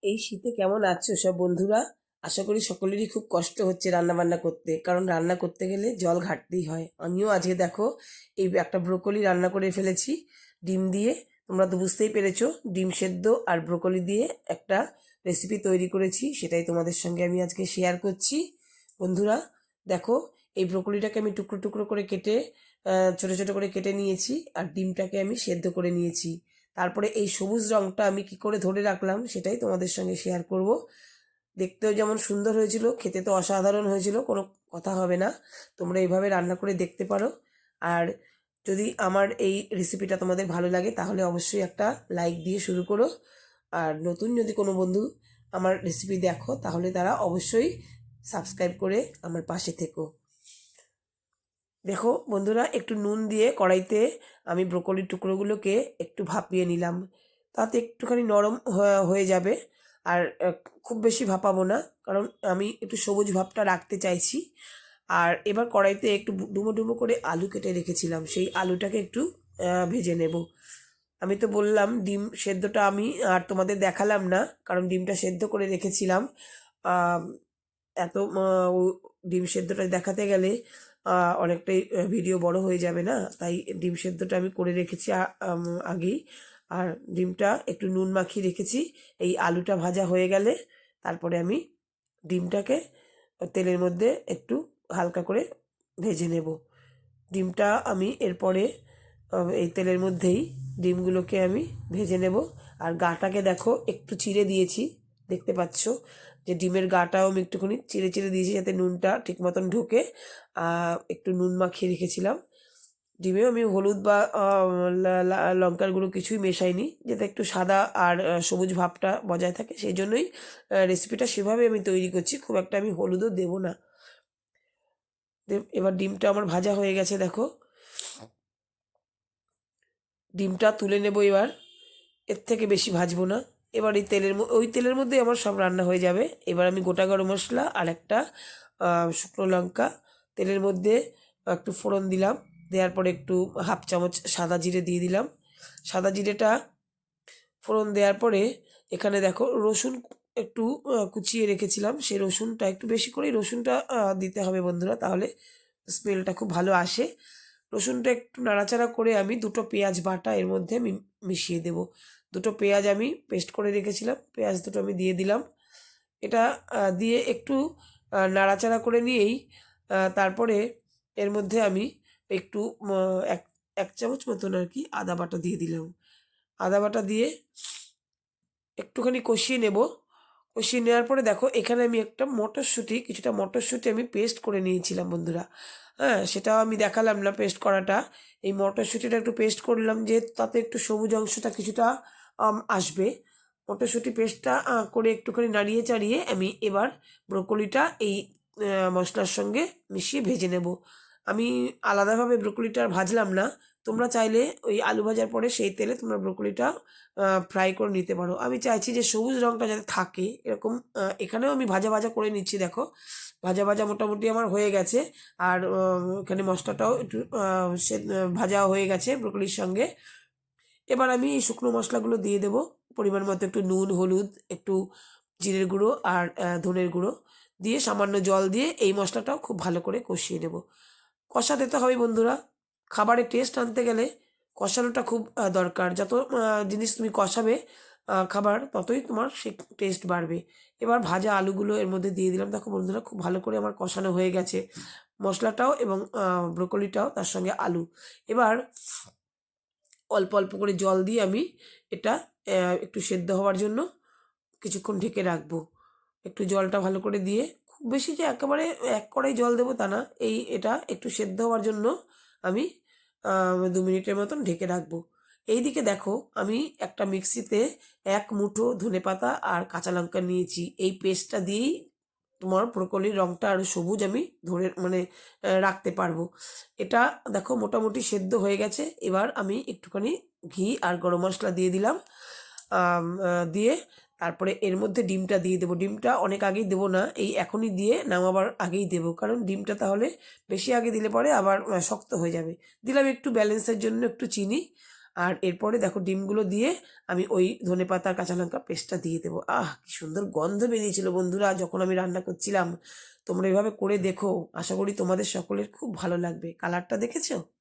এই শীতে কেমন আছো সব বন্ধুরা? আশা করি সকলেরই খুব কষ্ট হচ্ছে রান্না বান্না করতে, কারণ রান্না করতে গেলে জল ঘাটতেই হয়। আমিও আজকে দেখো এই একটা ব্রোকলি রান্না করে ফেলেছি ডিম দিয়ে। তোমরা তো বুঝতেই পেরেছো, ডিম সেদ্ধ আর ব্রোকলি দিয়ে একটা রেসিপি তৈরি করেছি, সেটাই তোমাদের সঙ্গে আমি আজকে শেয়ার করছি। বন্ধুরা দেখো, এই ব্রোকলিটাকে আমি টুকরো টুকরো করে কেটে ছোট ছোট করে কেটে নিয়েছি, আর ডিমটাকে আমি সেদ্ধ করে নিয়েছি। তারপরে এই সবুজ রঙটা আমি কি করে ধরে রাখলাম সেটাই তোমাদের সঙ্গে শেয়ার করব। দেখতেও যেমন সুন্দর হয়েছিল, খেতে তো অসাধারণ হয়েছিল, কোনো কথা হবে না। তোমরা এইভাবে রান্না করে দেখতে পারো। আর যদি আমার এই রেসিপিটা তোমাদের ভালো লাগে তাহলে অবশ্যই একটা লাইক দিয়ে শুরু করো। আর নতুন যদি কোনো বন্ধু আমার রেসিপি দেখো তাহলে তারা অবশ্যই সাবস্ক্রাইব করে আমার পাশে থেকো। দেখো বন্ধুরা, একটু নুন দিয়ে কড়াইতে আমি ব্রোকলির টুকরোগুলোকে একটু ভাপিয়ে নিলাম, তাতে একটুখানি নরম হয়ে যাবে। আর খুব বেশি ভাপাবো না, কারণ আমি একটু সবুজ ভাবটা রাখতে চাইছি। আর এবার কড়াইতে একটু ডুমো ডুমো করে আলু কেটে রেখেছিলাম, সেই আলুটাকে একটু ভেজে নেব। আমি তো বললাম ডিম সেদ্ধটা আমি আর তোমাদের দেখালাম না, কারণ ডিমটা সেদ্ধ করে রেখেছিলাম। আম, এত ডিম সেদ্ধটা দেখাতে গেলে অনেকটাই ভিডিও বড় হয়ে যাবে না, তাই ডিম সেদ্ধটা আমি করে রেখেছি আগেই। আর ডিমটা একটু নুন মাখিয়ে রেখেছি। এই আলুটা ভাজা হয়ে গেলে তারপরে আমি ডিমটাকে তেলের মধ্যে একটু হালকা করে ভেজে নেব। ডিমটা আমি এরপরে এই তেলের মধ্যেই ডিমগুলোকে আমি ভেজে নেব। আর গাটাকে দেখো একটু চিড়ে দিয়েছি, দেখতে পাচ্ছ যে ডিমের গাটাও আমি একটুখানি চিড়ে চিড়ে দিয়েছি যাতে নুনটা ঠিক মতন ঢোকে। একটু নুন মাখিয়ে রেখেছিলাম ডিমেও। আমি হলুদ বা লঙ্কার গুঁড়ো কিছুই মেশাইনি, যাতে একটু সাদা আর সবুজ ভাবটা বজায় থাকে, সেই জন্যই রেসিপিটা সেভাবে আমি তৈরি করছি, খুব একটা আমি হলুদও দেবো না। এবার ডিমটা আমার ভাজা হয়ে গেছে দেখো, ডিমটা তুলে নেব এবার। এর থেকে বেশি ভাজবো না। এবার এই ওই তেলের মধ্যেই আমার সব রান্না হয়ে যাবে। এবার আমি গোটা গরম মশলা আর একটা শুকনো লঙ্কা তেলের মধ্যে একটু ফোড়ন দিলাম। দেওয়ার পরে একটু হাফ চামচ সাদা জিরে দিয়ে দিলাম। সাদা জিরেটা ফোড়ন দেওয়ার পরে এখানে দেখো রসুন একটু কুচিয়ে রেখেছিলাম, সেই রসুনটা একটু বেশি করেই রসুনটা দিতে হবে বন্ধুরা, তাহলে স্মেলটা খুব ভালো আসে। রসুনটা একটু নাড়াচাড়া করে আমি দুটো পেঁয়াজ বাটা এর মধ্যে আমি মিশিয়ে দেব। দুটো পেঁয়াজ আমি পেস্ট করে রেখেছিলাম, পেঁয়াজ দুটো আমি দিয়ে দিলাম। এটা দিয়ে একটু নাড়াচাড়া করে নিয়েই তারপরে এর মধ্যে আমি একটু এক এক চামচ মতন আর কি আদা বাটা দিয়ে দিলাম। আদা বাটা দিয়ে একটুখানি কষিয়ে নেব। কষিয়ে নেওয়ার পরে দেখো এখানে আমি একটা কিছুটা মটরশুঁটি আমি পেস্ট করে নিয়েছিলাম বন্ধুরা। হ্যাঁ, সেটাও আমি দেখালাম না পেস্ট করাটা। এই মটরশুঁটিটা একটু পেস্ট করলাম যে তাতে একটু সবুজ অংশটা কিছুটা আসবে। মটরশুঁটি পেস্টটা করে একটুখানি নাড়িয়ে চাড়িয়ে আমি এবার ব্রোকলিটা এই মশলার সঙ্গে মিশিয়ে ভেজে নেব। আমি আলাদাভাবে ব্রোকলিটা আর ভাজলাম না। তোমরা চাইলে ওই আলু ভাজার পরে সেই তেলে তোমরা ব্রোকলিটা ফ্রাই করে নিতে পারো। আমি চাইছি যে সবুজ রঙটা যাতে থাকে এরকম। এখানেও আমি ভাজা ভাজা করে নিচ্ছি দেখো, ভাজা ভাজা মোটামুটি আমার হয়ে গেছে। আর এখানে মশলাটাও একটু ভাজা হয়ে গেছে ব্রোকলির সঙ্গে। এবার আমি এই শুকনো মশলাগুলো দিয়ে দেবো পরিমাণ মতো, একটু নুন, হলুদ, একটু জিরের গুঁড়ো আর ধনের গুঁড়ো দিয়ে সামান্য জল দিয়ে এই মশলাটাও খুব ভালো করে কষিয়ে নেব। কষাতে তো হবে বন্ধুরা, খাবারের টেস্ট আনতে গেলে কষানোটা খুব দরকার। যত জিনিস তুমি কষাবে খাবার, ততই তোমার সে টেস্ট বাড়বে। এবার ভাজা আলুগুলো এর মধ্যে দিয়ে দিলাম। দেখো বন্ধুরা, খুব ভালো করে আমার কষানো হয়ে গেছে মশলাটাও এবং ব্রোকলিটাও, তার সঙ্গে আলু। এবার অল্প অল্প করে জল দিয়ে আমি এটা একটু সেদ্ধ হওয়ার জন্য কিছুক্ষণ ঢেকে রাখবো। একটু জলটা ভালো করে দিয়ে, খুব বেশি যে একেবারে এক কড়াই জল দেবো তা না, এটা একটু সেদ্ধ হওয়ার জন্য আমি 2 মিনিটের মতন ঢেকে রাখবো। এইদিকে দেখো আমি একটা মিক্সিতে 1 মুঠো ধনেপাতা আর কাঁচা লঙ্কা নিয়েছি। এই পেস্টটা দিয়েই তোমার ব্রোকলির রঙটা আরও সবুজ আমি ধরে মানে রাখতে পারবো। এটা দেখো মোটামুটি সেদ্ধ হয়ে গেছে। এবার আমি একটুখানি ঘি আর গরম মশলা দিয়ে দিলাম। দিয়ে তারপরে এর মধ্যে ডিমটা দিয়ে দেবো। ডিমটা অনেক আগেই দেবো না, এই এখনই দিয়ে নামাবার আগেই দেবো, কারণ ডিমটা তাহলে বেশি আগে দিলে পরে আবার শক্ত হয়ে যাবে। দিলাম একটু ব্যালেন্সের জন্য একটু চিনি। আর এরপরে দেখো ডিমগুলো দিয়ে আমি ওই ধনেপাতা আর কাঁচা লঙ্কা পেস্টটা দিয়ে দেবো। কি সুন্দর গন্ধ বেরিয়েছিল বন্ধুরা যখন আমি রান্না করছিলাম। তোমরা এভাবে করে দেখো, আশা করি তোমাদের সকলের খুব ভালো লাগবে। কালারটা দেখেছো?